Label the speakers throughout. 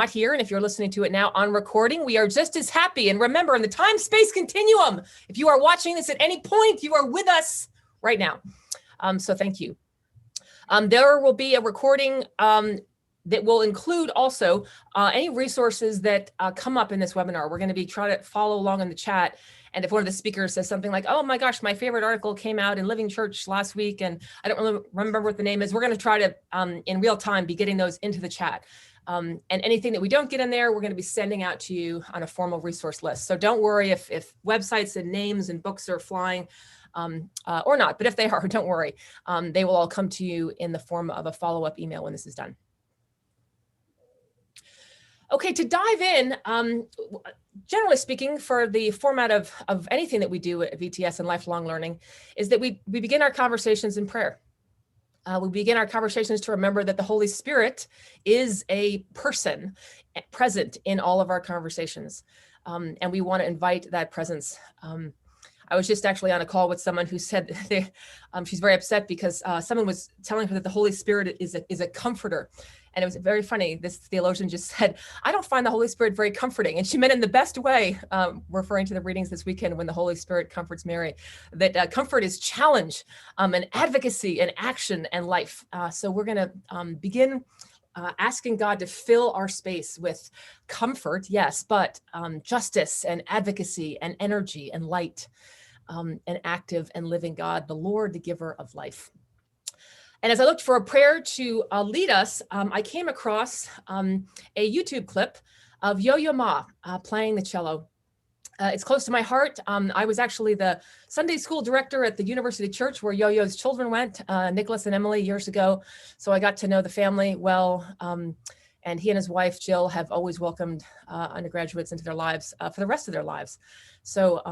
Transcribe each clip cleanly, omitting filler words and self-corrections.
Speaker 1: not here, and if you're listening to it now on recording, we are just as happy. And remember, in the time-space continuum, if you are watching this at any point, you are with us right now. So thank you. There will be a recording that will include also any resources that come up in this webinar. We're going to be trying to follow along in the chat. And if one of the speakers says something like, oh my gosh, my favorite article came out in Living Church last week, and I don't really remember what the name is, we're going to try to, in real time, be getting those into the chat. And anything that we don't get in there, we're going to be sending out to you on a formal resource list. So don't worry if websites and names and books are flying or not, but if they are, don't worry. They will all come to you in the form of a follow-up email when this is done. Okay, to dive in, generally speaking, for the format of anything that we do at VTS and lifelong learning, is that we begin our conversations in prayer. We begin our conversations to remember that the Holy Spirit is a person present in all of our conversations. And we want to invite that presence. I was just actually on a call with someone who said she's very upset because someone was telling her that the Holy Spirit is a comforter. And it was very funny. This theologian just said, I don't find the Holy Spirit very comforting. And she meant in the best way, referring to the readings this weekend when the Holy Spirit comforts Mary, that comfort is challenge and advocacy and action and life. So we're going to begin asking God to fill our space with comfort, yes, but justice and advocacy and energy and light, an active and living God, the Lord, the giver of life. And as I looked for a prayer to lead us, I came across a YouTube clip of Yo-Yo Ma playing the cello. It's close to my heart. I was actually the Sunday school director at the University Church where Yo-Yo's children went, Nicholas and Emily, years ago. So I got to know the family well. And he and his wife, Jill, have always welcomed undergraduates into their lives for the rest of their lives. So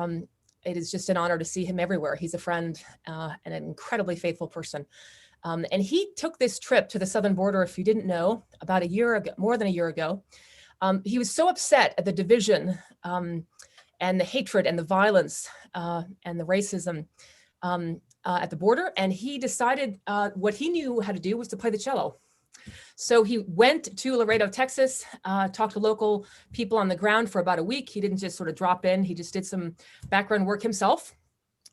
Speaker 1: it is just an honor to see him everywhere. He's a friend and an incredibly faithful person. And he took this trip to the southern border, if you didn't know, about a year ago, more than a year ago. He was so upset at the division and the hatred and the violence and the racism at the border. And he decided what he knew how to do was to play the cello. So he went to Laredo, Texas, talked to local people on the ground for about a week. He didn't just sort of drop in. He just did some background work himself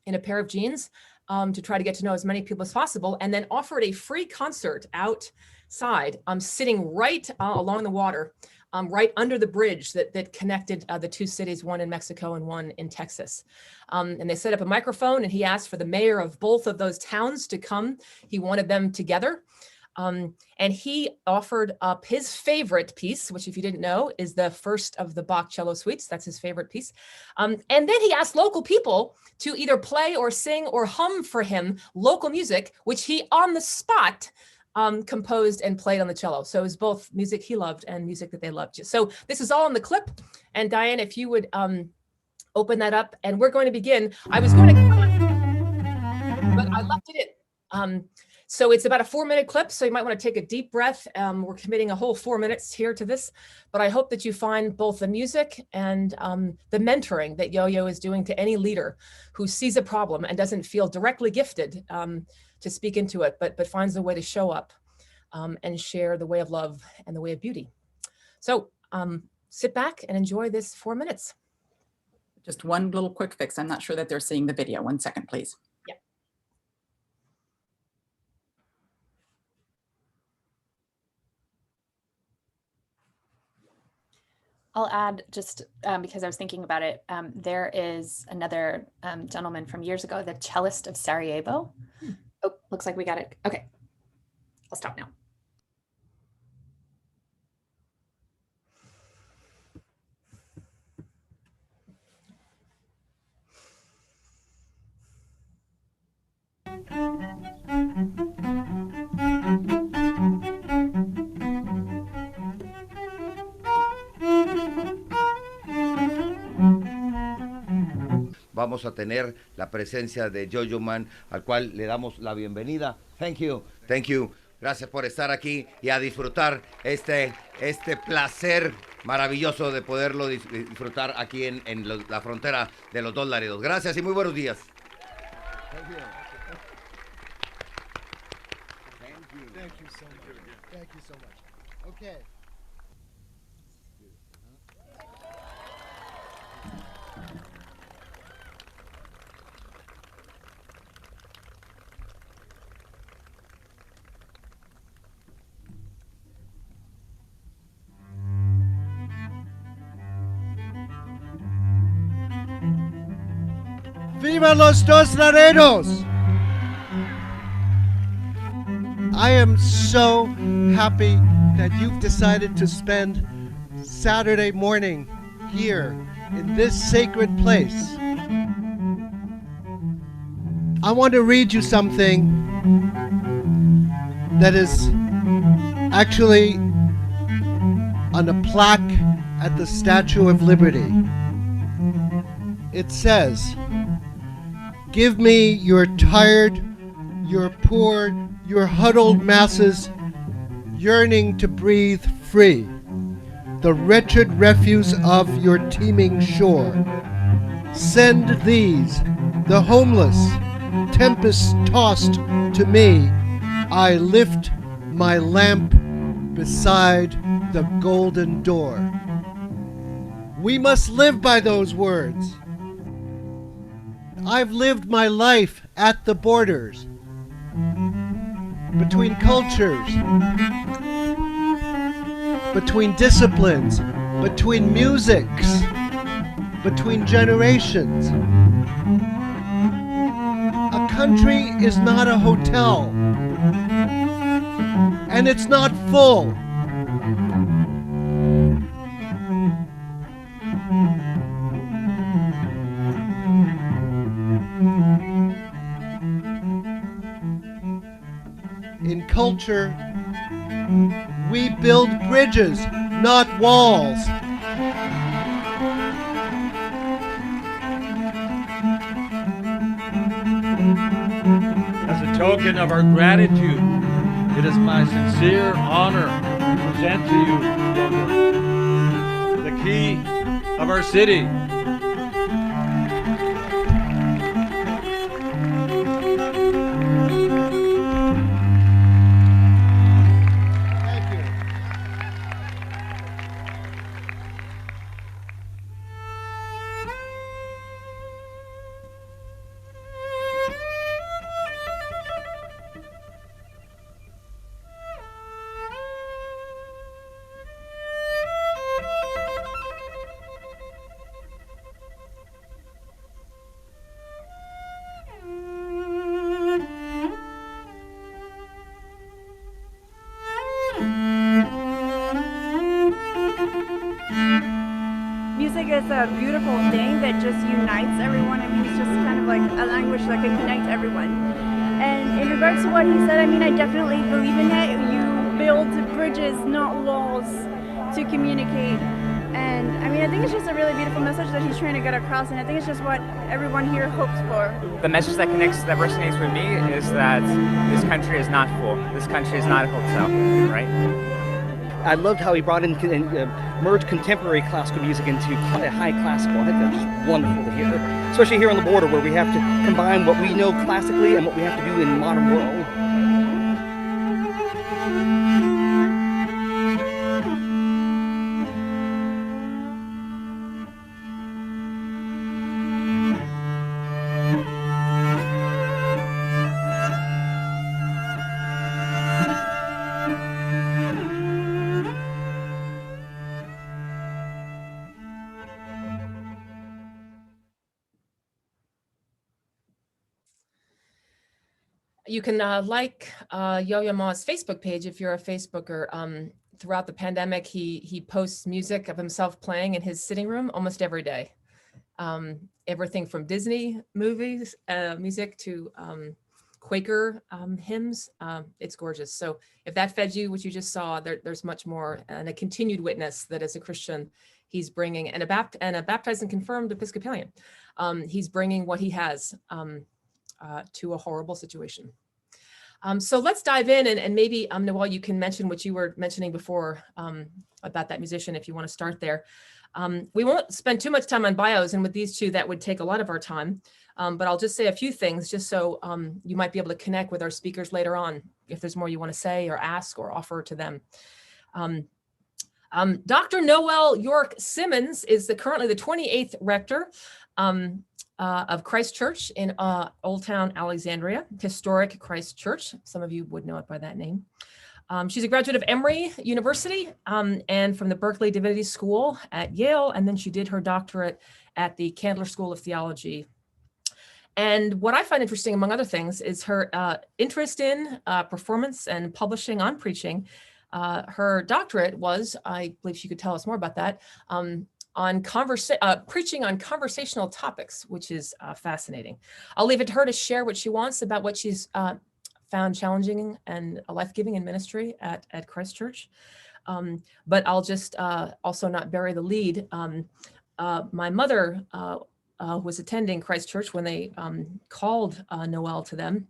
Speaker 1: in a pair of jeans. To try to get to know as many people as possible, and then offered a free concert outside, sitting right along the water, right under the bridge that connected the two cities, one in Mexico and one in Texas. And they set up a microphone, and he asked for the mayor of both of those towns to come. He wanted them together. And he offered up his favorite piece, which, if you didn't know, is the first of the Bach cello suites. That's his favorite piece. And then he asked local people to either play or sing or hum for him local music, which he on the spot composed and played on the cello. So it was both music he loved and music that they loved. So this is all in the clip. And Diane, if you would open that up, and we're going to begin. I was going to, but I left it in. So it's about a 4-minute clip, so you might want to take a deep breath. We're committing a whole 4 minutes here to this, but I hope that you find both the music and the mentoring that Yo-Yo is doing to any leader who sees a problem and doesn't feel directly gifted to speak into it, but finds a way to show up and share the way of love and the way of beauty. So sit back and enjoy this 4 minutes.
Speaker 2: Just one little quick fix. I'm not sure that they're seeing the video. 1 second, please.
Speaker 3: I'll add, just because I was thinking about it, there is another gentleman from years ago, the cellist of Sarajevo. Oh, looks like we got it. Okay, I'll stop now.
Speaker 4: Vamos a tener la presencia de Yo-Yo Man, al cual le damos la bienvenida. Thank you, thank you. Gracias por estar aquí y a disfrutar este placer maravilloso de poderlo disfrutar aquí en la frontera de los dos Laredos. Gracias y muy buenos días.
Speaker 5: Thank you. Thank you so much. Thank you so much. Okay. Viva los dos Laredos! I am so happy that you've decided to spend Saturday morning here in this sacred place. I want to read you something that is actually on a plaque at the Statue of Liberty. It says, "Give me your tired, your poor, your huddled masses yearning to breathe free, the wretched refuse of your teeming shore. Send these, the homeless, tempest-tossed to me. I lift my lamp beside the golden door." We must live by those words. I've lived my life at the borders, between cultures, between disciplines, between musics, between generations. A country is not a hotel, and it's not full. In culture, we build bridges, not walls.
Speaker 6: As a token of our gratitude, it is my sincere honor to present to you the key of our city.
Speaker 7: Music is a beautiful thing that just unites everyone. I mean, it's just kind of like a language that can connect everyone. And in regards to what he said, I mean, I definitely believe in it. You build bridges, not walls, to communicate. And I mean, I think it's just a really beautiful message that he's trying to get across, and I think it's just what everyone here hopes for.
Speaker 8: The message that resonates with me is that this country is not full. This country is not a hotel, right?
Speaker 9: I loved how he brought in and merged contemporary classical music into high classical. I think that's just wonderful to hear, especially here on the border where we have to combine what we know classically and what we have to do in the modern world.
Speaker 1: You can like Yo-Yo Ma's Facebook page if you're a Facebooker. Throughout the pandemic, he posts music of himself playing in his sitting room almost every day. Everything from Disney movies, music to Quaker hymns. It's gorgeous. So if that fed you, what you just saw, there's much more, and a continued witness that as a Christian, he's bringing, and a baptized and confirmed Episcopalian. He's bringing what he has to a horrible situation. So let's dive in, and maybe Noel, you can mention what you were mentioning before about that musician, if you want to start there. We won't spend too much time on bios, and with these two, that would take a lot of our time. But I'll just say a few things just so you might be able to connect with our speakers later on, if there's more you want to say or ask or offer to them. Dr. Noel York Simmons is currently the 28th rector of Christ Church in Old Town Alexandria, historic Christ Church. Some of you would know it by that name. She's a graduate of Emory University and from the Berkeley Divinity School at Yale, and then she did her doctorate at the Candler School of Theology. And what I find interesting, among other things, is her interest in performance and publishing on preaching. Her doctorate was, I believe she could tell us more about that, on preaching on conversational topics, which is fascinating. I'll leave it to her to share what she wants about what she's found challenging and life-giving in ministry at Christ Church. But I'll just also not bury the lead. My mother was attending Christ Church when they called Noel to them.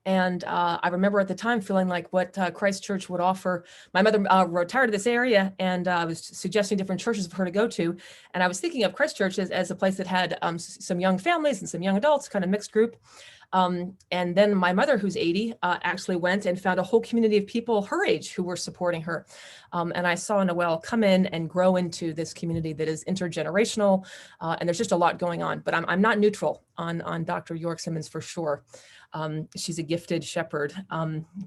Speaker 1: And I remember at the time feeling like what Christ Church would offer. My mother retired to this area, and I was suggesting different churches for her to go to. And I was thinking of Christ Church as a place that had some young families and some young adults, kind of mixed group. And then my mother, who's 80, actually went and found a whole community of people her age who were supporting her. And I saw Noelle come in and grow into this community that is intergenerational. And there's just a lot going on. But I'm not neutral on Dr. York Simmons for sure. She's a gifted shepherd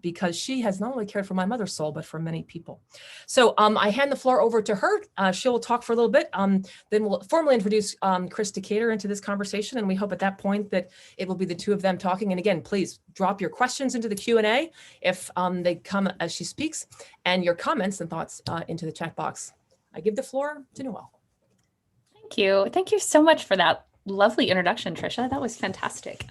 Speaker 1: because she has not only cared for my mother's soul, but for many people. So I hand the floor over to her. She'll talk for a little bit. Then we'll formally introduce Chris Decatur into this conversation. And we hope at that point that it will be the two of them talking. And again, please drop your questions into the Q&A if they come as she speaks, and your comments and thoughts into the chat box. I give the floor to Noelle.
Speaker 3: Thank you. Thank you so much for that lovely introduction, Tricia. That was fantastic.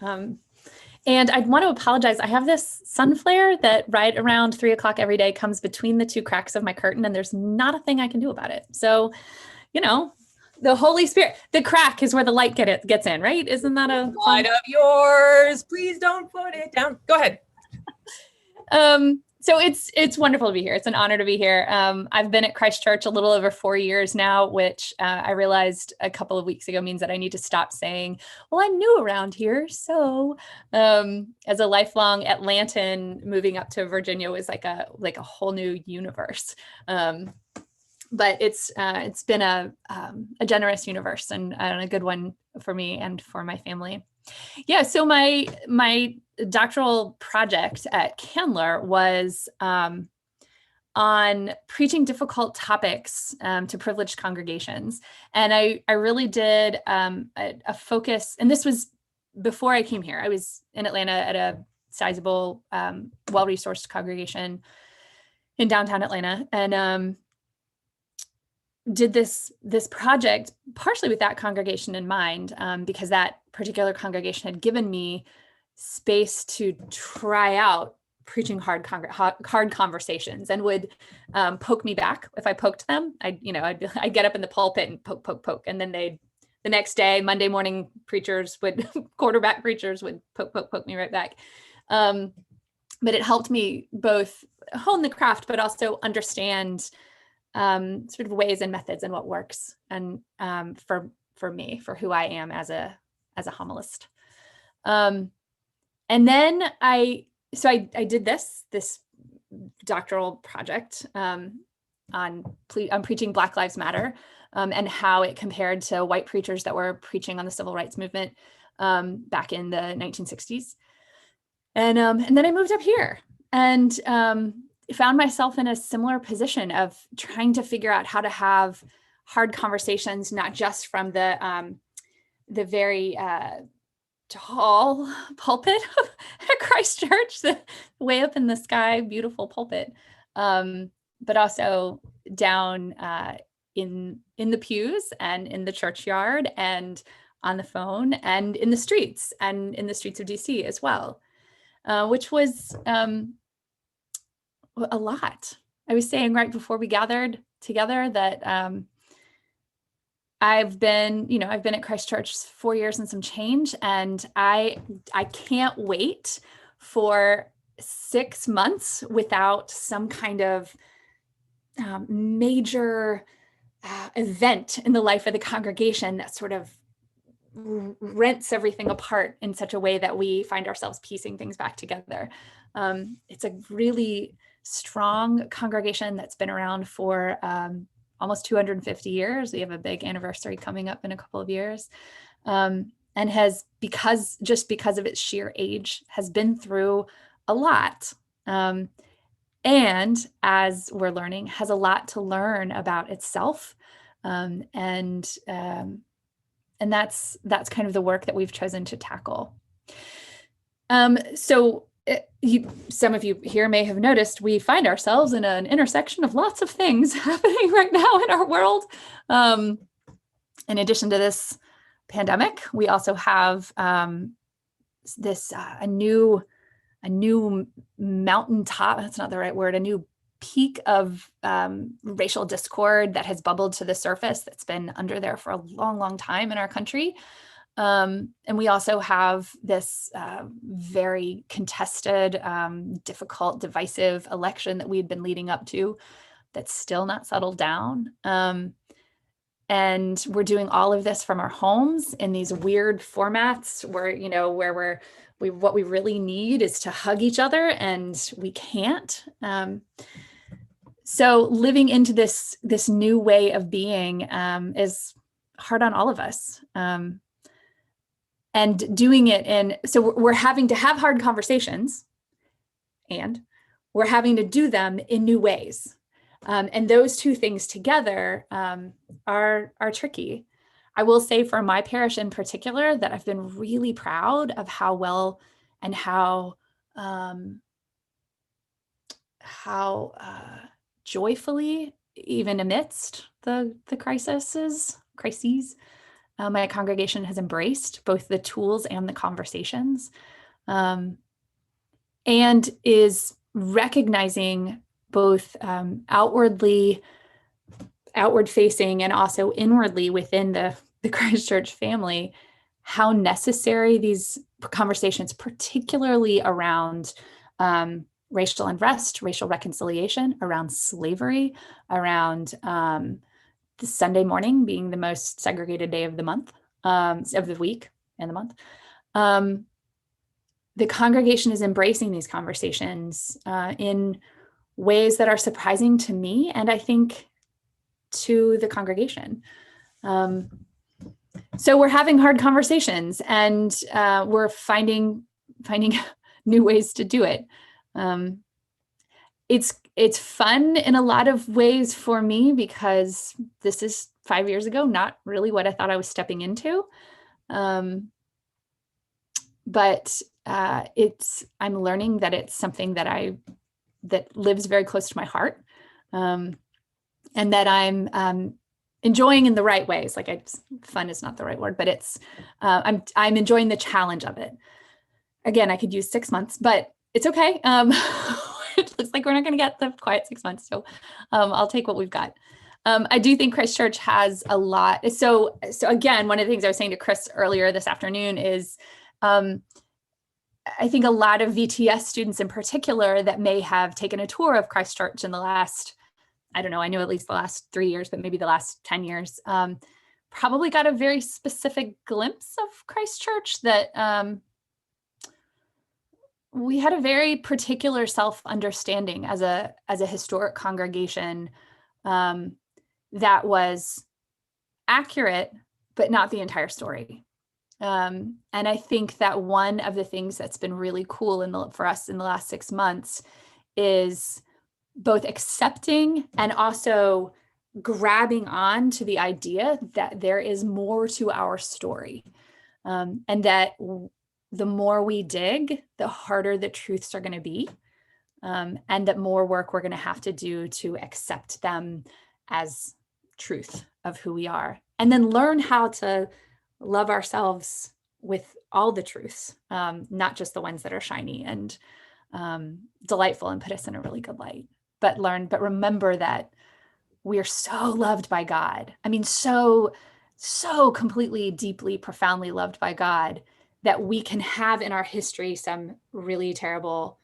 Speaker 3: And I'd want to apologize. I have this sun flare that right around 3 o'clock every day comes between the two cracks of my curtain, and there's not a thing I can do about it. So, you know, the Holy Spirit, the crack is where the light gets in, right? Isn't that a
Speaker 1: light of yours? Please don't put it down. Go ahead.
Speaker 3: So it's wonderful to be here. It's an honor to be here. I've been at Christ Church a little over 4 years now, which I realized a couple of weeks ago means that I need to stop saying, well, I'm new around here. So as a lifelong Atlantan, moving up to Virginia was like a whole new universe. But it's been a generous universe and a good one for me and for my family. Yeah, so my doctoral project at Candler was on preaching difficult topics to privileged congregations. And I really did a focus, and this was before I came here. I was in Atlanta at a sizable, well-resourced congregation in downtown Atlanta, and did this project partially with that congregation in mind, because that particular congregation had given me space to try out preaching hard conversations, and would poke me back if I poked them. I'd get up in the pulpit and poke, and then the next day, Monday morning quarterback preachers would poke me right back. But it helped me both hone the craft, but also understand sort of ways and methods and what works, and for me, for who I am as a homilist. And then I did this doctoral project on preaching Black Lives Matter, and how it compared to white preachers that were preaching on the civil rights movement back in the 1960s. And then I moved up here and found myself in a similar position of trying to figure out how to have hard conversations, not just from the very tall pulpit at Christ Church, the way up in the sky, beautiful pulpit, but also down in the pews and in the churchyard and on the phone and in the streets of DC as well, which was a lot. I was saying right before we gathered together that I've been at Christ Church 4 years and some change, and I can't wait for 6 months without some kind of major event in the life of the congregation that sort of rents everything apart in such a way that we find ourselves piecing things back together. It's a really strong congregation that's been around for almost 250 years. We have a big anniversary coming up in a couple of years, and has, because of its sheer age, has been through a lot. And as we're learning, has a lot to learn about itself, and that's kind of the work that we've chosen to tackle. Some of you here may have noticed we find ourselves in an intersection of lots of things happening right now in our world. In addition to this pandemic, we also have a new mountaintop, that's not the right word, a new peak of racial discord that has bubbled to the surface that's been under there for a long, long time in our country. And we also have this very contested, difficult, divisive election that we'd been leading up to that's still not settled down. And we're doing all of this from our homes in these weird formats where, where what we really need is to hug each other and we can't. So living into this new way of being is hard on all of us. And doing it so we're having to have hard conversations and we're having to do them in new ways. And those two things together are tricky. I will say for my parish in particular that I've been really proud of how well and how joyfully, even amidst the crises, my congregation has embraced both the tools and the conversations, and is recognizing both outward facing and also inwardly within the Christ Church family, how necessary these conversations, particularly around racial unrest, racial reconciliation, around slavery, around the Sunday morning being the most segregated day of the month, of the week and the month. The congregation is embracing these conversations in ways that are surprising to me and I think to the congregation. So we're having hard conversations and we're finding new ways to do it. It's fun in a lot of ways for me because this is 5 years ago, not really what I thought I was stepping into. But I'm learning that it's something that lives very close to my heart, and that I'm enjoying in the right ways. Fun is not the right word, but I'm enjoying the challenge of it. Again, I could use 6 months, but it's okay. It looks like we're not going to get the quiet 6 months, so I'll take what we've got. I do think Christ Church has a lot. So again, one of the things I was saying to Chris earlier this afternoon is I think a lot of VTS students in particular that may have taken a tour of Christ Church in the last, I don't know, I know at least the last 3 years, but maybe the last 10 years, probably got a very specific glimpse of Christ Church that we had a very particular self-understanding as a historic congregation that was accurate, but not the entire story. And I think that one of the things that's been really cool for us in the last 6 months is both accepting and also grabbing on to the idea that there is more to our story, and that the more we dig, the harder the truths are going to be, and that more work we're going to have to do to accept them as truth of who we are, and then learn how to love ourselves with all the truths, not just the ones that are shiny and delightful and put us in a really good light, but remember that we are so loved by God. I mean, so completely, deeply, profoundly loved by God that we can have in our history some really terrible,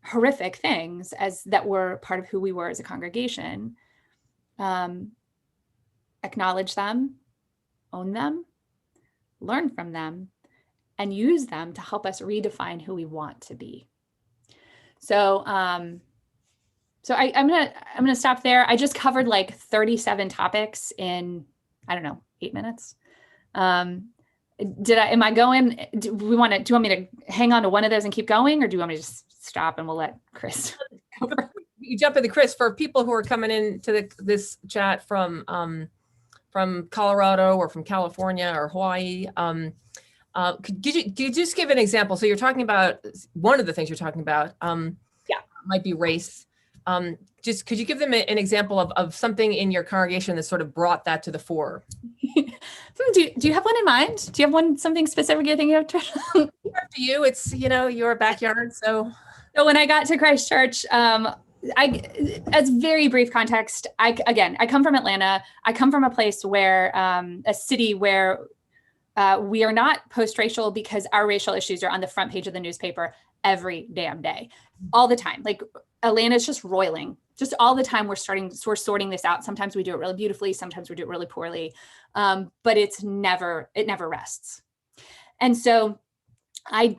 Speaker 3: horrific things that were part of who we were as a congregation. Acknowledge them, own them, learn from them, and use them to help us redefine who we want to be. So I'm gonna stop there. I just covered like 37 topics in, I don't know, 8 minutes. Do you want me to hang on to one of those and keep going, or do you want me to just stop and we'll let Chris go?
Speaker 1: You jump into Chris. For people who are coming into this chat from from Colorado or from California or Hawaii. Could you just give an example? So you're talking about, one of the things you're talking about might be race. Just could you give them an example of something in your congregation that sort of brought that to the fore?
Speaker 3: Do you have one in mind? Do you have something specific you're thinking of, Tricia?
Speaker 1: Up to you. It's, your backyard. So
Speaker 3: when I got to Christ Church, as very brief context, I come from Atlanta. I come from a place where, a city where we are not post-racial because our racial issues are on the front page of the newspaper every damn day, all the time. Like Atlanta is just roiling, just all the time. We're sorting this out. Sometimes we do it really beautifully. Sometimes we do it really poorly. But it never rests. And so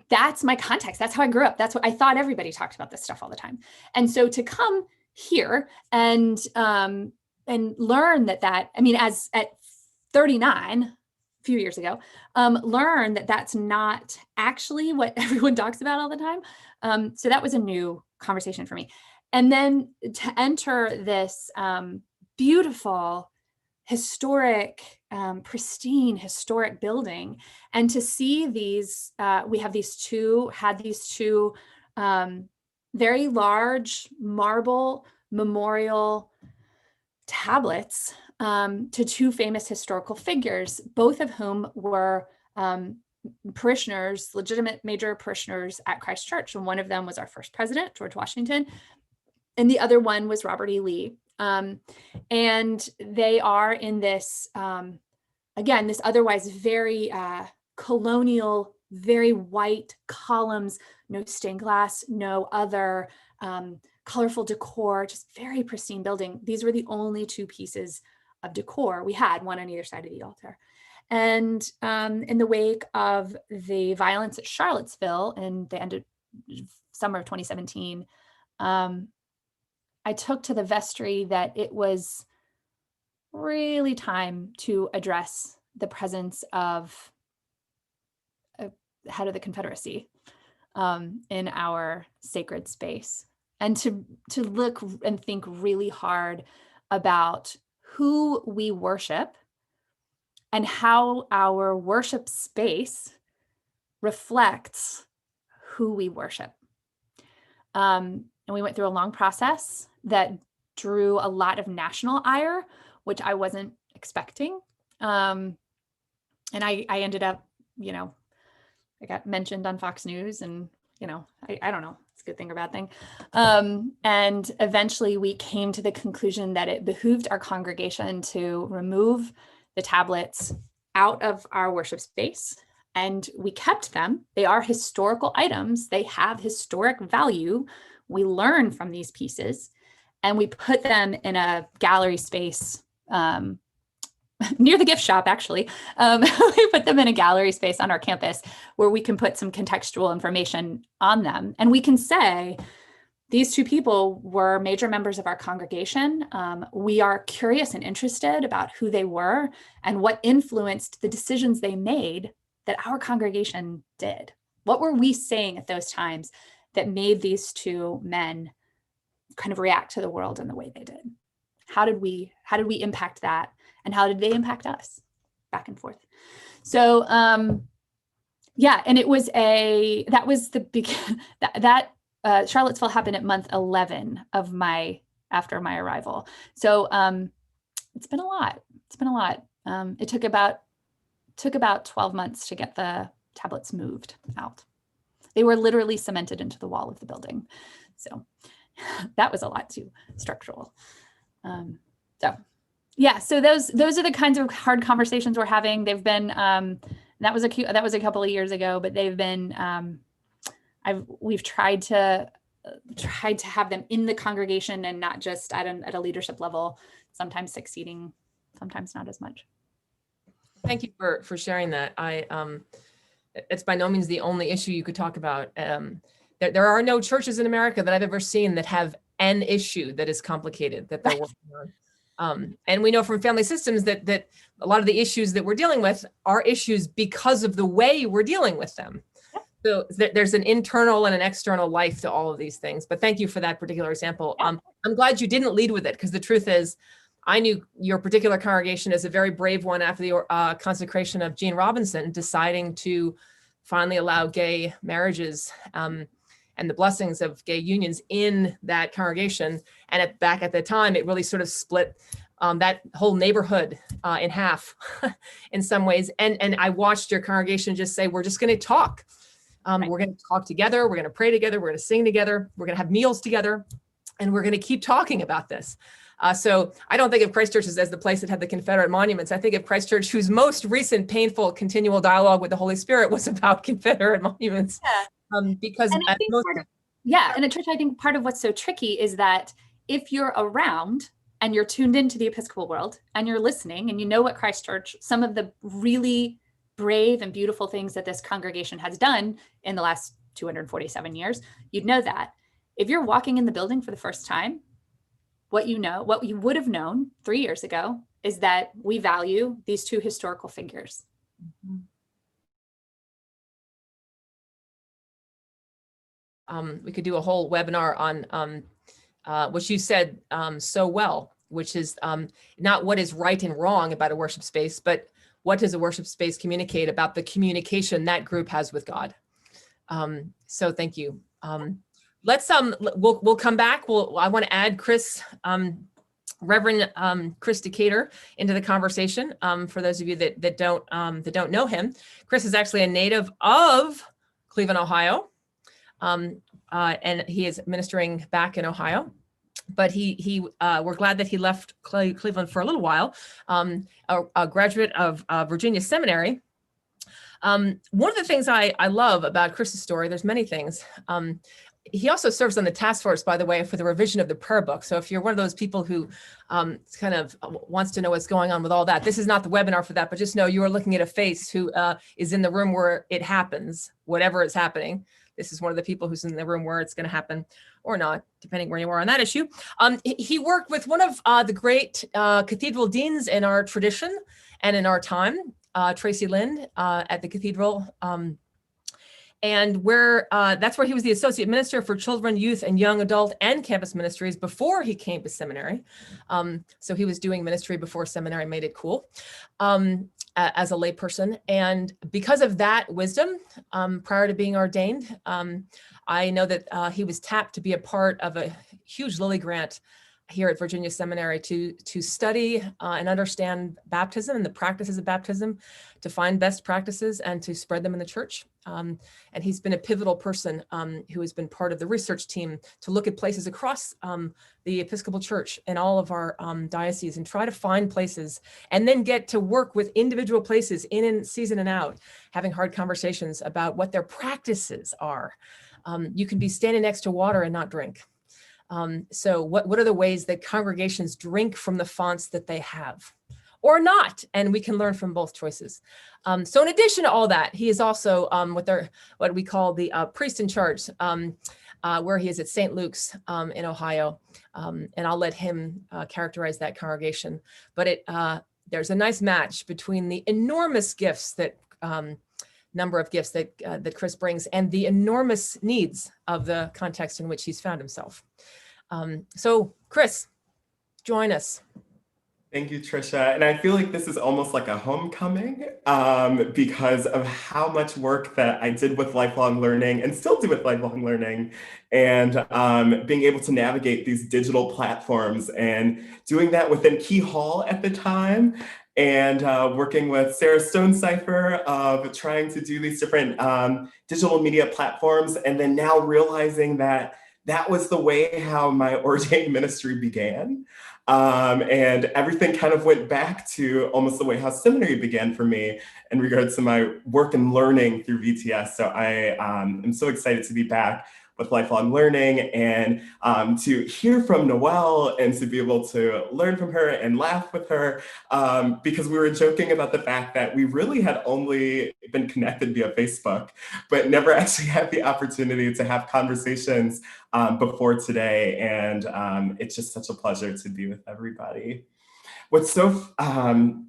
Speaker 3: that's my context. That's how I grew up. That's what I thought. Everybody talked about this stuff all the time. And so to come here and learn as at 39, a few years ago, learn that that's not actually what everyone talks about all the time. So that was a new conversation for me. And then to enter this beautiful, historic, pristine, historic building, and to see these, we had these two very large marble memorial tablets to two famous historical figures, both of whom were parishioners, legitimate major parishioners at Christ Church. And one of them was our first president, George Washington, and the other one was Robert E. Lee. And they are in this, again, this otherwise very colonial, very white columns, no stained glass, no other colorful decor, just very pristine building. These were the only two pieces of decor we had, one on either side of the altar. And in the wake of the violence at Charlottesville in the end of summer of 2017, I took to the vestry that it was really time to address the presence of a head of the Confederacy in our sacred space, and to look and think really hard about who we worship and how our worship space reflects who we worship. And we went through a long process that drew a lot of national ire, which I wasn't expecting. And I ended up, I got mentioned on Fox News, and, I don't know, it's a good thing or bad thing. And eventually we came to the conclusion that it behooved our congregation to remove the tablets out of our worship space. And we kept them. They are historical items. They have historic value. We learn from these pieces, and we put them in a gallery space near the gift shop, actually. We put them in a gallery space on our campus where we can put some contextual information on them. And we can say, these two people were major members of our congregation. We are curious and interested about who they were and what influenced the decisions they made that our congregation did. What were we saying at those times that made these two men kind of react to the world in the way they did? How did we impact that? And how did they impact us? Back and forth. So, and it was Charlottesville happened at month 11 after my arrival. So, it's been a lot. It took about 12 months to get the tablets moved out. They were literally cemented into the wall of the building. So that was a lot too structural. So those are the kinds of hard conversations we're having. They've been, that was a couple of years ago, but they've been, we've tried to have them in the congregation and not just at a leadership level, sometimes succeeding, sometimes not as much.
Speaker 1: Thank you for sharing that. It's by no means the only issue you could talk about. There are no churches in America that I've ever seen that have an issue that is complicated that they're working on. And we know from family systems that a lot of the issues that we're dealing with are issues because of the way we're dealing with them. So there's an internal and an external life to all of these things. But thank you for that particular example. I'm glad you didn't lead with it, because the truth is, I knew your particular congregation as a very brave one after the consecration of Gene Robinson, deciding to finally allow gay marriages and the blessings of gay unions in that congregation. And back at the time, it really sort of split that whole neighborhood in half in some ways. And I watched your congregation just say, we're just going to talk. We're going to talk together. We're going to pray together. We're going to sing together. We're going to have meals together. And we're going to keep talking about this. So I don't think of Christ Church as the place that had the Confederate monuments. I think of Christ Church, whose most recent painful continual dialogue with the Holy Spirit was about Confederate monuments.
Speaker 3: Yeah.
Speaker 1: Because
Speaker 3: and I think Tricia, I think part of what's so tricky is that if you're around and you're tuned into the Episcopal world and you're listening and you know what Christ Church, some of the really brave and beautiful things that this congregation has done in the last 247 years, you'd know that. If you're walking in the building for the first time, what you would have known 3 years ago is that we value these two historical figures.
Speaker 1: We could do a whole webinar on what you said so well, which is not what is right and wrong about a worship space, but what does a worship space communicate about the communication that group has with God? So thank you. We'll come back. I want to add Reverend Chris Decatur into the conversation. For those of you that don't know him, Chris is actually a native of Cleveland, Ohio, and he is ministering back in Ohio. But we're glad that he left Cleveland for a little while. A graduate of Virginia Seminary. One of the things I love about Chris's story, there's many things. He also serves on the task force, by the way, for the revision of the prayer book. So if you're one of those people who kind of wants to know what's going on with all that, this is not the webinar for that, but just know you are looking at a face who is in the room where it happens, whatever is happening. This is one of the people who's in the room where it's going to happen or not, depending where you are on that issue. He worked with one of the great cathedral deans in our tradition and in our time, Tricia Lyons at the cathedral. And that's where he was the associate minister for children, youth, and young adult and campus ministries before he came to seminary. So he was doing ministry before seminary made it cool as a layperson. And because of that wisdom, prior to being ordained, I know that he was tapped to be a part of a huge Lilly grant here at Virginia Seminary to study and understand baptism and the practices of baptism, to find best practices and to spread them in the church. And he's been a pivotal person who has been part of the research team to look at places across the Episcopal Church and all of our dioceses and try to find places and then get to work with individual places in and season and out, having hard conversations about what their practices are. You can be standing next to water and not drink. So what are the ways that congregations drink from the fonts that they have or not? And we can learn from both choices. So in addition to all that, he is also what we call the priest in charge, where he is at St. Luke's in Ohio. And I'll let him characterize that congregation. But there's a nice match between the enormous gifts number of gifts that Chris brings and the enormous needs of the context in which he's found himself. So Chris, join us.
Speaker 10: Thank you, Tricia. And I feel like this is almost like a homecoming because of how much work that I did with lifelong learning and still do with lifelong learning, and being able to navigate these digital platforms and doing that within Key Hall at the time, and working with Sarah Stonecipher of trying to do these different digital media platforms, and then now realizing that that was the way how my ordained ministry began. And everything kind of went back to almost the way how seminary began for me in regards to my work and learning through VTS. So I am so excited to be back with lifelong learning and to hear from Noelle and to be able to learn from her and laugh with her, because we were joking about the fact that we really had only been connected via Facebook, but never actually had the opportunity to have conversations before today. And it's just such a pleasure to be with everybody. What's so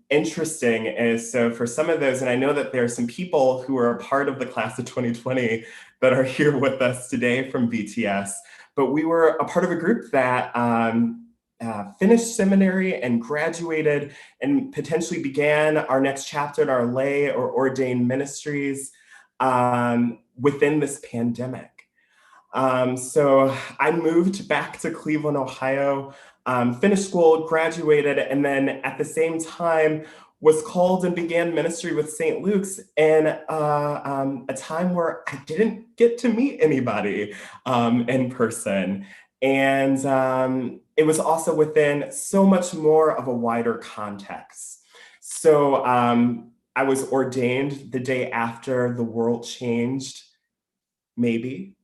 Speaker 10: interesting is, so for some of those, and I know that there are some people who are a part of the class of 2020 that are here with us today from VTS, but we were a part of a group that finished seminary and graduated and potentially began our next chapter in our lay or ordained ministries within this pandemic. So I moved back to Cleveland, Ohio, finished school, graduated, and then at the same time was called and began ministry with St. Luke's in a time where I didn't get to meet anybody in person. And it was also within so much more of a wider context. So I was ordained the day after the world changed, maybe.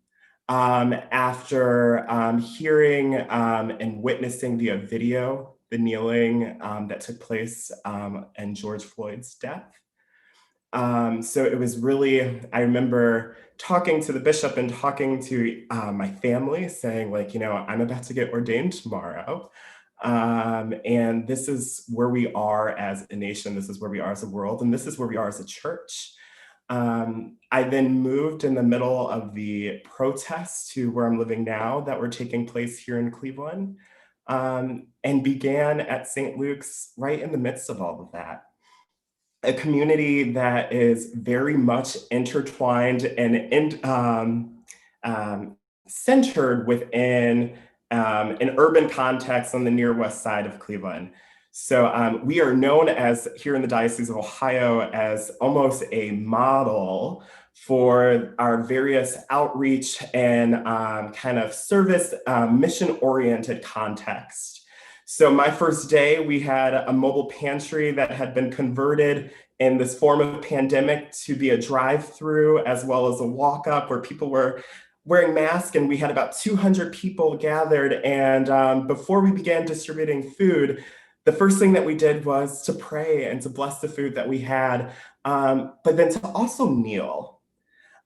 Speaker 10: After hearing and witnessing via video the kneeling that took place in George Floyd's death. So it was really, I remember talking to the bishop and talking to my family saying like, you know, I'm about to get ordained tomorrow. And this is where we are as a nation, this is where we are as a world, and this is where we are as a church. I then moved in the middle of the protests to where I'm living now that were taking place here in Cleveland, and began at St. Luke's right in the midst of all of that. A community that is very much intertwined and centered within an urban context on the near west side of Cleveland. So we are known as, here in the Diocese of Ohio, as almost a model for our various outreach and kind of service mission-oriented context. So my first day, we had a mobile pantry that had been converted in this form of pandemic to be a drive-through as well as a walk-up where people were wearing masks, and we had about 200 people gathered. And before we began distributing food, the first thing that we did was to pray and to bless the food that we had, but then to also kneel.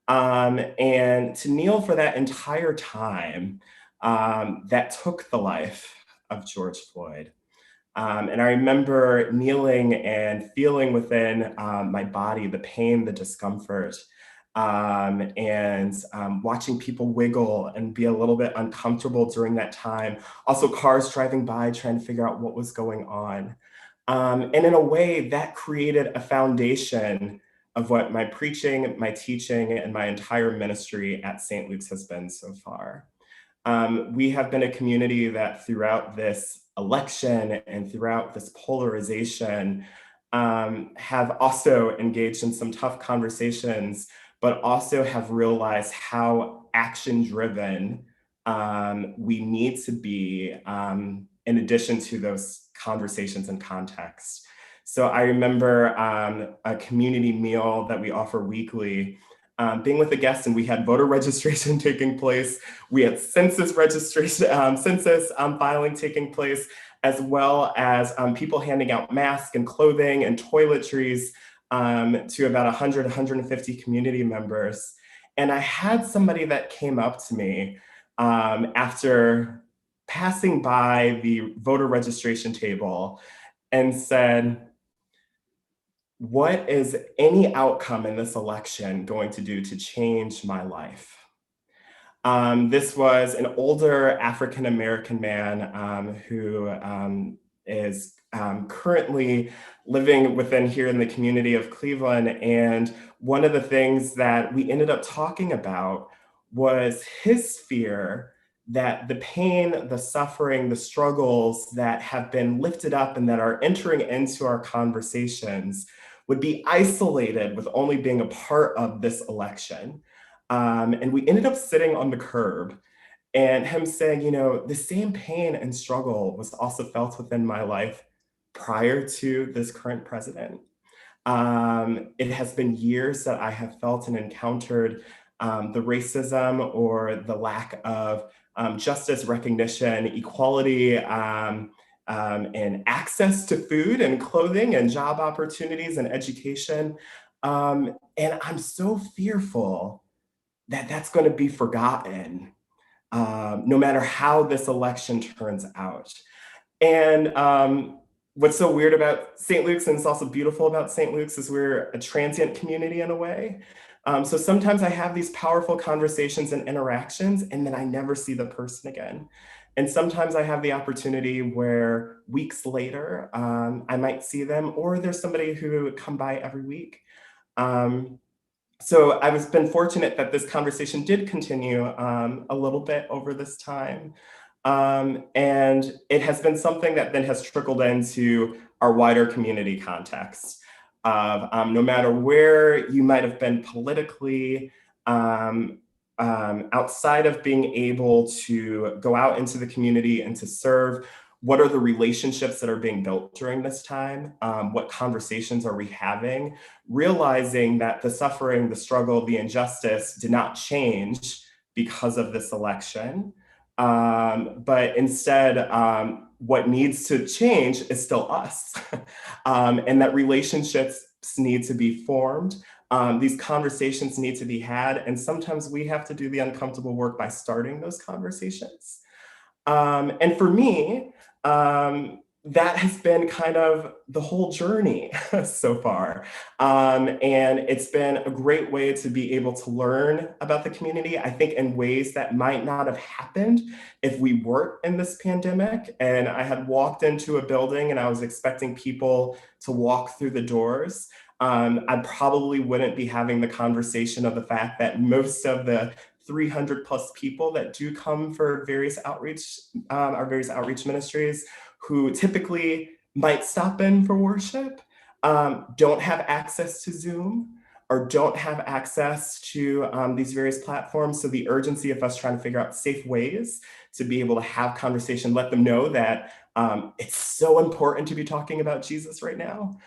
Speaker 10: And to kneel for that entire time that took the life of George Floyd. And I remember kneeling and feeling within my body the pain, the discomfort, and watching people wiggle and be a little bit uncomfortable during that time. Also cars driving by trying to figure out what was going on. And in a way that created a foundation of what my preaching, my teaching, and my entire ministry at St. Luke's has been so far. We have been a community that throughout this election and throughout this polarization have also engaged in some tough conversations, but also have realized how action-driven we need to be in addition to those conversations and context. So I remember a community meal that we offer weekly, being with a guest, and we had voter registration taking place. We had census registration, filing taking place, as well as people handing out masks and clothing and toiletries to about 100, 150 community members. And I had somebody that came up to me after passing by the voter registration table and said, "What is any outcome in this election going to do to change my life?" This was an older African-American man who is currently living within here in the community of Cleveland. And one of the things that we ended up talking about was his fear that the pain, the suffering, the struggles that have been lifted up and that are entering into our conversations would be isolated with only being a part of this election. And we ended up sitting on the curb and him saying, you know, the same pain and struggle was also felt within my life prior to this current president. It has been years that I have felt and encountered the racism or the lack of justice, recognition, equality, and access to food and clothing and job opportunities and education. And I'm so fearful that that's going to be forgotten, no matter how this election turns out. And what's so weird about St. Luke's, and it's also beautiful about St. Luke's, is we're a transient community in a way. So sometimes I have these powerful conversations and interactions, and then I never see the person again. And sometimes I have the opportunity where weeks later, I might see them, or there's somebody who would come by every week. So I've been fortunate that this conversation did continue a little bit over this time. And it has been something that then has trickled into our wider community context of no matter where you might have been politically, outside of being able to go out into the community and to serve, what are the relationships that are being built during this time? What conversations are we having? Realizing that the suffering, the struggle, the injustice did not change because of this election. But instead, what needs to change is still us. And that relationships need to be formed. These conversations need to be had. And sometimes we have to do the uncomfortable work by starting those conversations. And for me, that has been kind of the whole journey so far. And it's been a great way to be able to learn about the community, I think in ways that might not have happened if we weren't in this pandemic. And I had walked into a building and I was expecting people to walk through the doors. I probably wouldn't be having the conversation of the fact that most of the 300 plus people that do come for various outreach, our various outreach ministries, who typically might stop in for worship, don't have access to Zoom or don't have access to these various platforms. So the urgency of us trying to figure out safe ways to be able to have conversation, let them know that it's so important to be talking about Jesus right now.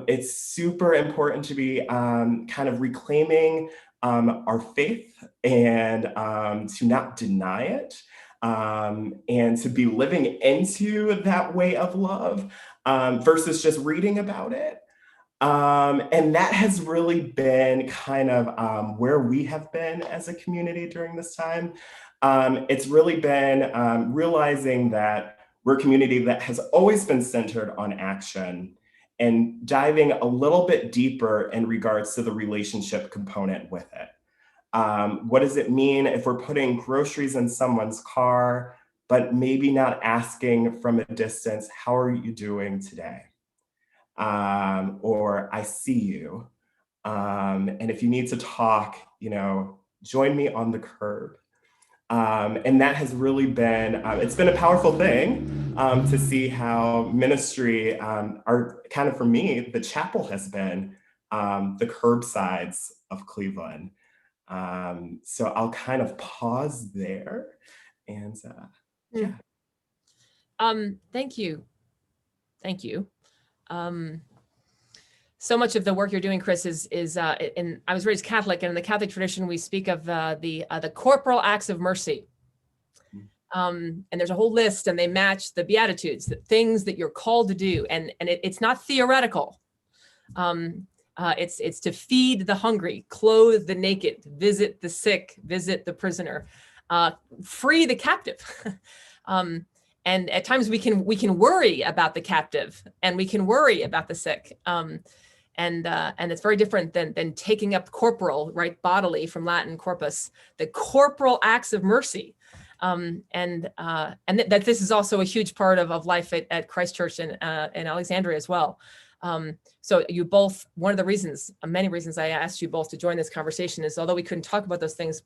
Speaker 10: It's super important to be kind of reclaiming our faith and to not deny it. And to be living into that way of love versus just reading about it. And that has really been kind of where we have been as a community during this time. It's really been realizing that we're a community that has always been centered on action and diving a little bit deeper in regards to the relationship component with it. What does it mean if we're putting groceries in someone's car, but maybe not asking from a distance, how are you doing today? Or I see you. And if you need to talk, join me on the curb. And that has really been, it's been a powerful thing to see how ministry are kind of, for me, the chapel has been the curbsides of Cleveland. So I'll kind of pause there and yeah.
Speaker 1: Thank you. Thank you. So much of the work you're doing, Chris, is and I was raised Catholic, and in the Catholic tradition, we speak of the corporal acts of mercy. And there's a whole list, and they match the Beatitudes, the things that you're called to do, and it's not theoretical. It's to feed the hungry, clothe the naked, visit the sick, visit the prisoner, free the captive. And at times we can worry about the captive, and we can worry about the sick. And it's very different than taking up corporal, right? Bodily, from Latin corpus, the corporal acts of mercy. And that this is also a huge part of life at Christ Church in Alexandria as well. So you both, one of the reasons, many reasons I asked you both to join this conversation is, although we couldn't talk about those things,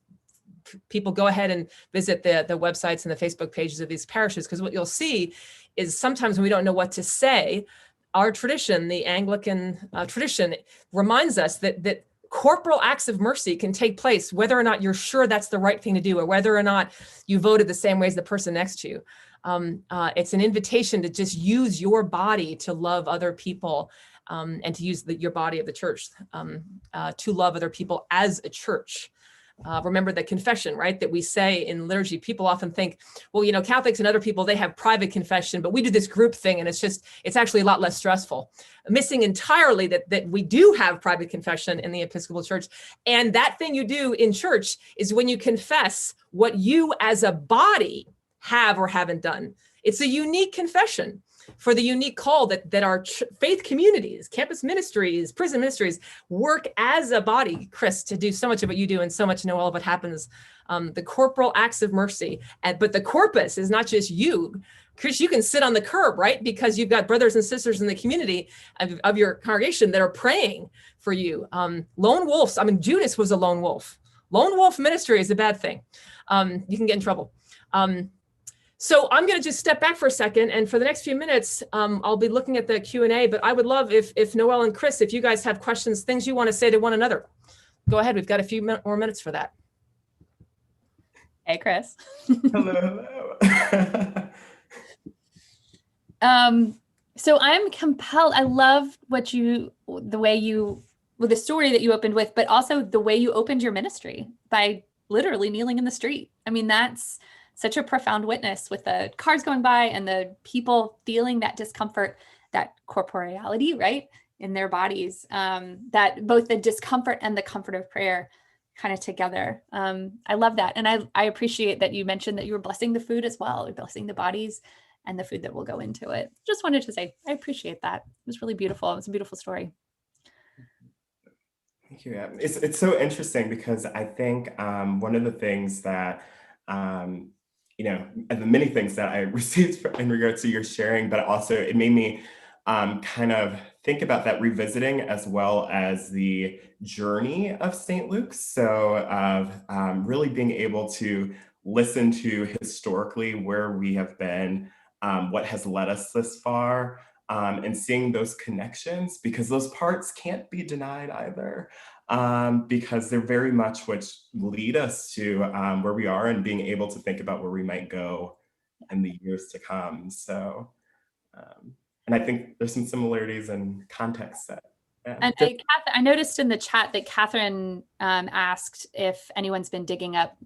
Speaker 1: people go ahead and visit the websites and the Facebook pages of these parishes, because what you'll see is sometimes when we don't know what to say, our tradition, the Anglican tradition, reminds us that corporal acts of mercy can take place whether or not you're sure that's the right thing to do, or whether or not you voted the same way as the person next to you. It's an invitation to just use your body to love other people, and to use your body of the church to love other people as a church. Remember the confession, right, that we say in liturgy. People often think, well, Catholics and other people, they have private confession, but we do this group thing, and it's actually a lot less stressful. Missing entirely that we do have private confession in the Episcopal Church. And that thing you do in church is when you confess what you as a body have or haven't done. It's a unique confession. for the unique call that our faith communities, campus ministries, prison ministries work as a body, Chris, to do so much of what you do and so much, Noel, of what happens, the corporal acts of mercy. But the corpus is not just you. Chris, you can sit on the curb, right? Because you've got brothers and sisters in the community of your congregation that are praying for you. Lone wolves, I mean, Judas was a lone wolf. Lone wolf ministry is a bad thing. You can get in trouble. So I'm going to just step back for a second, and for the next few minutes, I'll be looking at the Q&A, but I would love if Noel and Chris, if you guys have questions, things you want to say to one another, go ahead. We've got a few more minutes for that.
Speaker 3: Hey, Chris.
Speaker 10: Hello.
Speaker 3: So I'm compelled. I love the story that you opened with, but also the way you opened your ministry by literally kneeling in the street. I mean, that's such a profound witness with the cars going by and the people feeling that discomfort, that corporeality, right, in their bodies, that both the discomfort and the comfort of prayer kind of together. I love that. And I appreciate that you mentioned that you were blessing the food as well, or blessing the bodies and the food that will go into it. Just wanted to say, I appreciate that. It was really beautiful. It was a beautiful story.
Speaker 10: Thank you. It's so interesting because I think one of the things that, and the many things that I received in regards to your sharing, but also it made me kind of think about that revisiting as well as the journey of St. Luke's. So of really being able to listen to historically where we have been, what has led us this far, and seeing those connections, because those parts can't be denied either, because they're very much what lead us to where we are and being able to think about where we might go in the years to come. So, and I think there's some similarities and context that. Yeah.
Speaker 3: And I noticed in the chat that Catherine asked if anyone's been digging up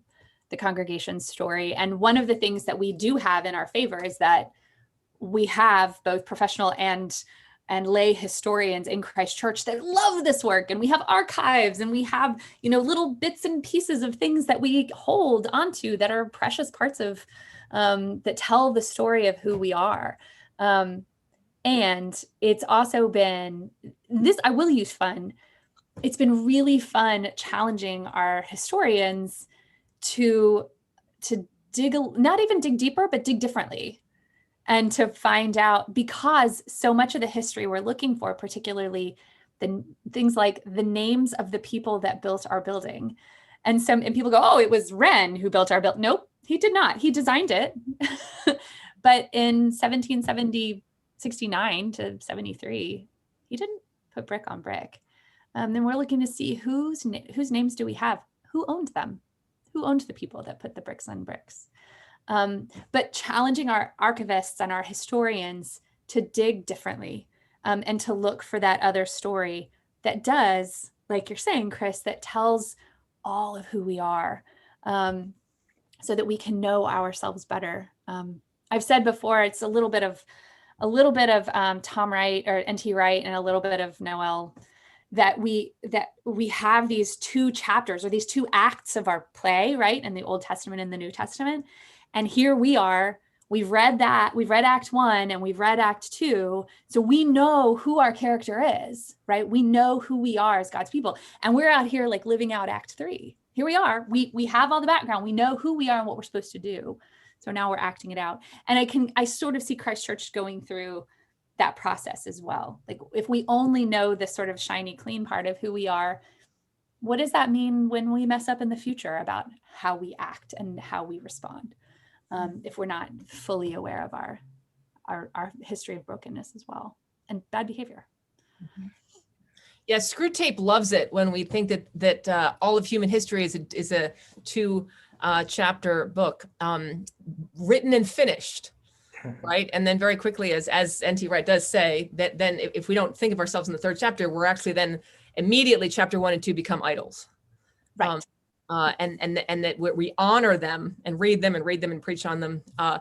Speaker 3: the congregation's story. And one of the things that we do have in our favor is that we have both professional and lay historians in Christ Church that love this work, and we have archives, and we have little bits and pieces of things that we hold onto that are precious parts of that tell the story of who we are. And it's also been this, I will use fun. It's been really fun challenging our historians to dig, not even dig deeper, but dig differently. And to find out, because so much of the history we're looking for, particularly the things like the names of the people that built our building. And people go, oh, it was Wren who built our building. Nope, he did not. He designed it. But in 1769 to 73, he didn't put brick on brick. Then we're looking to see whose names do we have? Who owned them? Who owned the people that put the bricks on bricks? But challenging our archivists and our historians to dig differently, and to look for that other story that does, like you're saying, Chris, that tells all of who we are, so that we can know ourselves better. I've said before, it's a little bit of Tom Wright or N.T. Wright and a little bit of Noel, that we have these two chapters or these two acts of our play, right, in the Old Testament and the New Testament. And here we are, we've read Act 1 and we've read Act 2. So we know who our character is, right? We know who we are as God's people. And we're out here like living out Act 3. Here we are, we have all the background. We know who we are and what we're supposed to do. So now we're acting it out. And I sort of see Christ Church going through that process as well. Like if we only know this sort of shiny, clean part of who we are, what does that mean when we mess up in the future about how we act and how we respond? If we're not fully aware of our history of brokenness as well and bad behavior.
Speaker 1: Mm-hmm. Yeah, Screw Tape loves it when we think that all of human history is a two-chapter book, written and finished, right? And then very quickly, as N.T. Wright does say, that then if we don't think of ourselves in the third chapter, we're actually then immediately chapter 1 and 2 become idols.
Speaker 3: Right.
Speaker 1: And that we honor them and read them and preach on them.
Speaker 3: Right.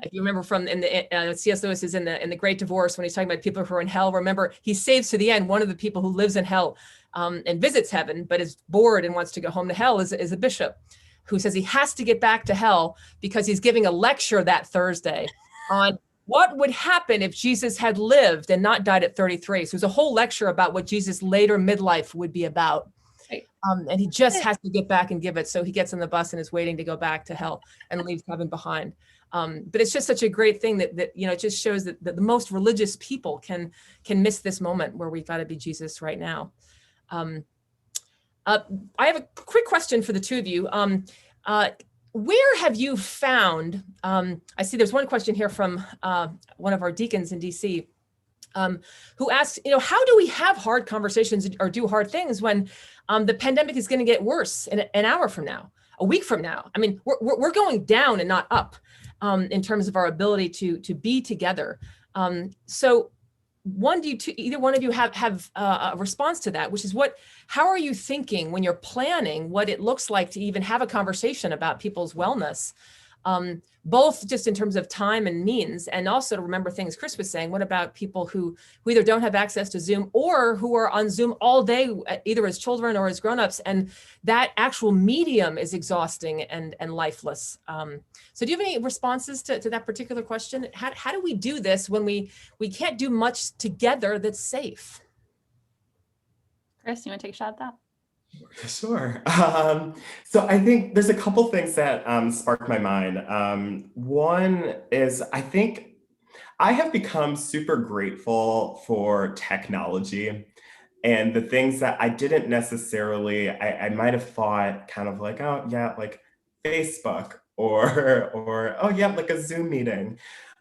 Speaker 1: If you remember from C.S. Lewis is in the Great Divorce, when he's talking about people who are in hell, remember he saves to the end one of the people who lives in hell and visits heaven, but is bored and wants to go home to hell is a bishop who says he has to get back to hell because he's giving a lecture that Thursday on what would happen if Jesus had lived and not died at 33? So there's a whole lecture about what Jesus' later midlife would be about.
Speaker 3: Right.
Speaker 1: And he just has to get back and give it. So he gets on the bus and is waiting to go back to hell and leaves heaven behind. But it's just such a great thing that it just shows that the most religious people can miss this moment where we've got to be Jesus right now. I have a quick question for the two of you. Where have you found, I see there's one question here from one of our deacons in DC who asks, how do we have hard conversations or do hard things when the pandemic is going to get worse in an hour from now, a week from now? I mean, we're going down and not up in terms of our ability to be together. So either one of you have a response to that, which is how are you thinking when you're planning what it looks like to even have a conversation about people's wellness, both just in terms of time and means, and also to remember things Chris was saying. What about people who either don't have access to Zoom or who are on Zoom all day, either as children or as grownups, and that actual medium is exhausting and lifeless. So do you have any responses to that particular question? How do we do this when we can't do much together that's safe?
Speaker 3: Chris, you want to take a shot at that?
Speaker 10: Sure. So I think there's a couple things that sparked my mind. One is I think I have become super grateful for technology and the things that I didn't necessarily, I might have thought kind of like, oh yeah, like Facebook or oh yeah, like a Zoom meeting.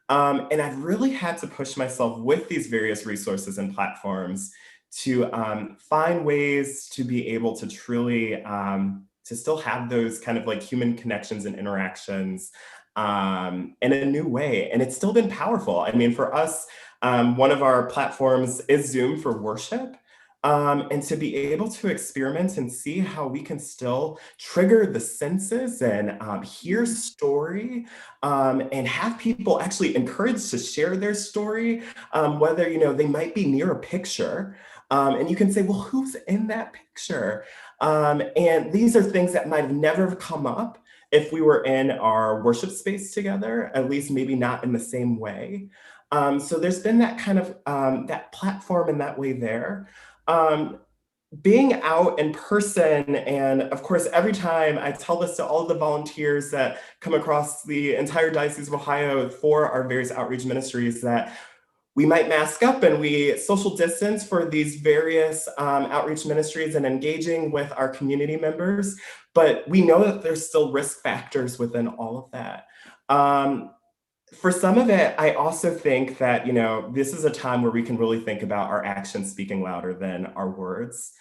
Speaker 10: And I've really had to push myself with these various resources and platforms to find ways to be able to truly to still have those kind of like human connections and interactions in a new way. And it's still been powerful. I mean, for us, one of our platforms is Zoom for worship. And to be able to experiment and see how we can still trigger the senses and hear story and have people actually encouraged to share their story, whether, they might be near a picture. And you can say, well, who's in that picture? And these are things that might have never come up if we were in our worship space together, at least maybe not in the same way. So there's been that kind of that platform in that way there. Being out in person, and of course, every time I tell this to all of the volunteers that come across the entire Diocese of Ohio for our various outreach ministries, that we might mask up and we social distance for these various outreach ministries and engaging with our community members, but we know that there's still risk factors within all of that. For some of it, I also think that, this is a time where we can really think about our actions speaking louder than our words.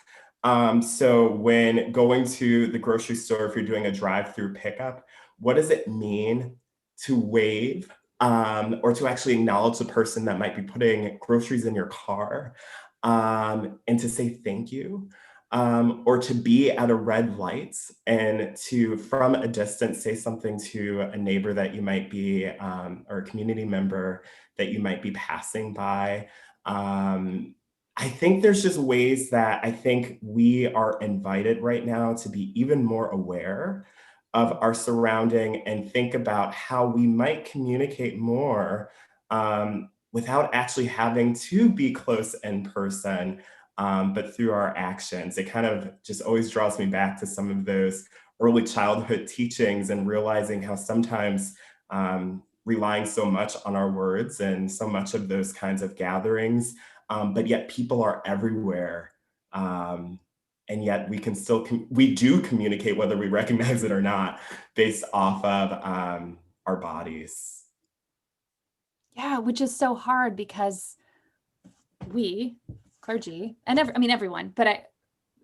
Speaker 10: So when going to the grocery store, if you're doing a drive-through pickup, what does it mean to wave or to actually acknowledge the person that might be putting groceries in your car and to say thank you? Or to be at a red light and to, from a distance, say something to a neighbor that you might be, or a community member that you might be passing by. I think there's just ways that I think we are invited right now to be even more aware of our surrounding and think about how we might communicate more without actually having to be close in person. But through our actions. It kind of just always draws me back to some of those early childhood teachings and realizing how sometimes relying so much on our words and so much of those kinds of gatherings, but yet people are everywhere. And yet we can still, we do communicate whether we recognize it or not based off of our bodies.
Speaker 3: Yeah, which is so hard because we, clergy, and everyone, but I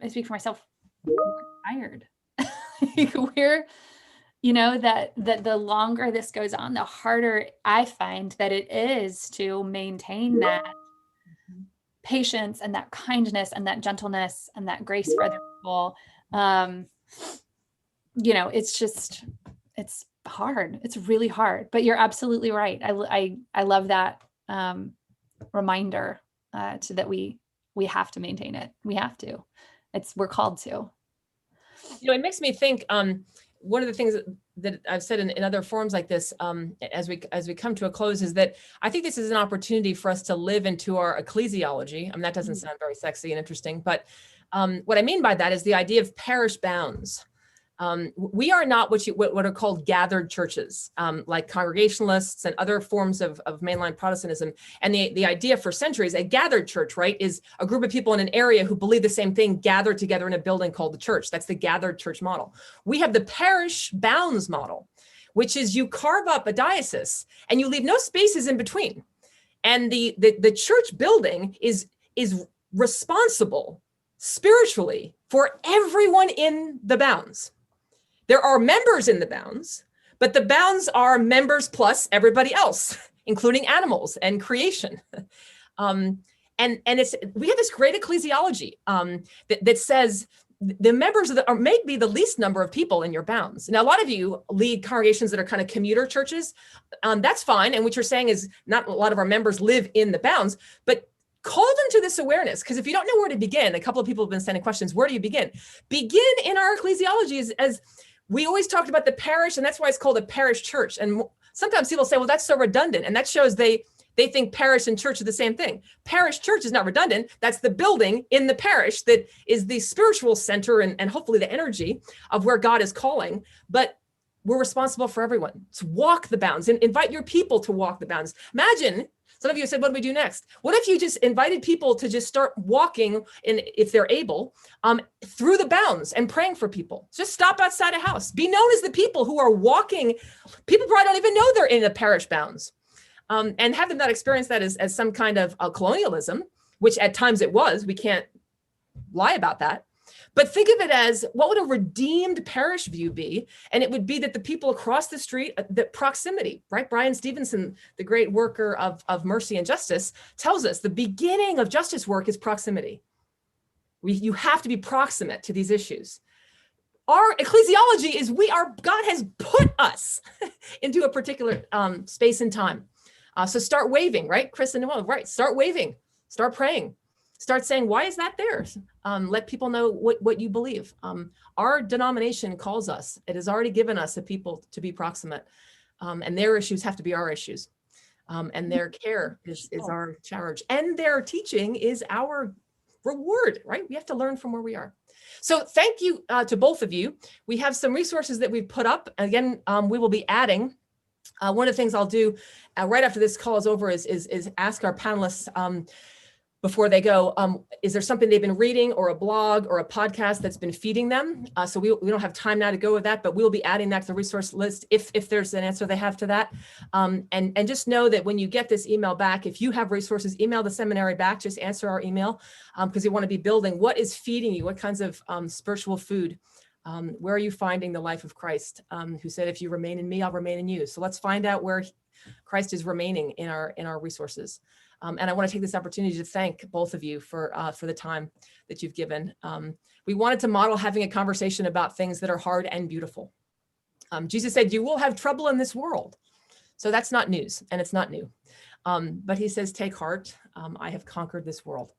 Speaker 3: speak for myself, we're tired. We're, that the longer this goes on, the harder I find that it is to maintain that patience and that kindness and that gentleness and that grace for other people. It's hard. It's really hard, but you're absolutely right. I love that reminder that we have to maintain it. We have to. We're called to.
Speaker 1: It makes me think, one of the things that I've said in other forums like this, as we come to a close, is that I think this is an opportunity for us to live into our ecclesiology. I mean, that doesn't sound very sexy and interesting, but what I mean by that is the idea of parish bounds. We are not what are called gathered churches, like Congregationalists and other forms of mainline Protestantism. And the idea for centuries, a gathered church, right, is a group of people in an area who believe the same thing gathered together in a building called the church. That's the gathered church model. We have the parish bounds model, which is you carve up a diocese and you leave no spaces in between. And the church building is responsible spiritually for everyone in the bounds. There are members in the bounds, but the bounds are members plus everybody else, including animals and creation. And we have this great ecclesiology that says the members are maybe the least number of people in your bounds. Now, a lot of you lead congregations that are kind of commuter churches. That's fine. And what you're saying is not a lot of our members live in the bounds, but call them to this awareness, because if you don't know where to begin, a couple of people have been sending questions, where do you begin? Begin in our ecclesiology as we always talked about the parish, and that's why it's called a parish church. And sometimes people say, well, that's so redundant. And that shows they think parish and church are the same thing. Parish church is not redundant. That's the building in the parish that is the spiritual center and hopefully the energy of where God is calling. But we're responsible for everyone. So walk the bounds and invite your people to walk the bounds. Imagine, some of you said, what do we do next? What if you just invited people to just start walking, if they're able, through the bounds and praying for people? Just stop outside a house. Be known as the people who are walking. People probably don't even know they're in the parish bounds. And have them not experience that as some kind of colonialism, which at times it was. We can't lie about that. But think of it as, what would a redeemed parish view be? And it would be that the people across the street, the proximity, right? Brian Stevenson, the great worker of mercy and justice, tells us the beginning of justice work is proximity. You have to be proximate to these issues. Our ecclesiology is God has put us into a particular space and time. So start waving, right? Chris and Noel, right? Start waving, start praying. Start saying, why is that there? Let people know what you believe. Our denomination calls us. It has already given us a people to be proximate. And their issues have to be our issues. And their care is our charge. And their teaching is our reward, right? We have to learn from where we are. So thank you to both of you. We have some resources that we've put up. Again, we will be adding. One of the things I'll do right after this call is over is ask our panelists before they go, is there something they've been reading or a blog or a podcast that's been feeding them? So we don't have time now to go with that, but we'll be adding that to the resource list if there's an answer they have to that. And just know that when you get this email back, if you have resources, email the seminary back, just answer our email, because we want to be building what is feeding you, what kinds of spiritual food. Where are you finding the life of Christ, who said, if you remain in me, I'll remain in you. So let's find out where Christ is remaining in our resources. And I want to take this opportunity to thank both of you for the time that you've given. We wanted to model having a conversation about things that are hard and beautiful. Jesus said, you will have trouble in this world. So that's not news, and it's not new. But he says, take heart, I have conquered this world.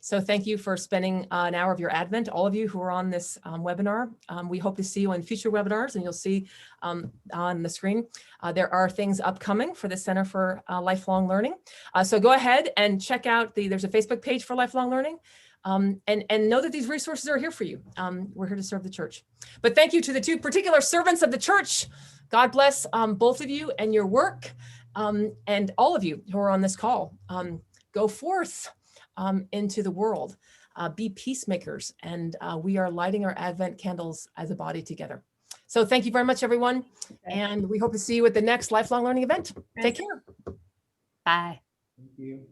Speaker 1: So thank you for spending an hour of your Advent, all of you who are on this webinar. We hope to see you in future webinars, and you'll see on the screen. There are things upcoming for the Center for Lifelong Learning. So go ahead and check out there's a Facebook page for Lifelong Learning, and know that these resources are here for you. We're here to serve the church. But thank you to the two particular servants of the church. God bless both of you and your work, and all of you who are on this call. Go forth into the world, be peacemakers, and we are lighting our Advent candles as a body together. So thank you very much, everyone. And we hope to see you at the next Lifelong Learning event. Take care.
Speaker 3: Bye.
Speaker 10: Thank you.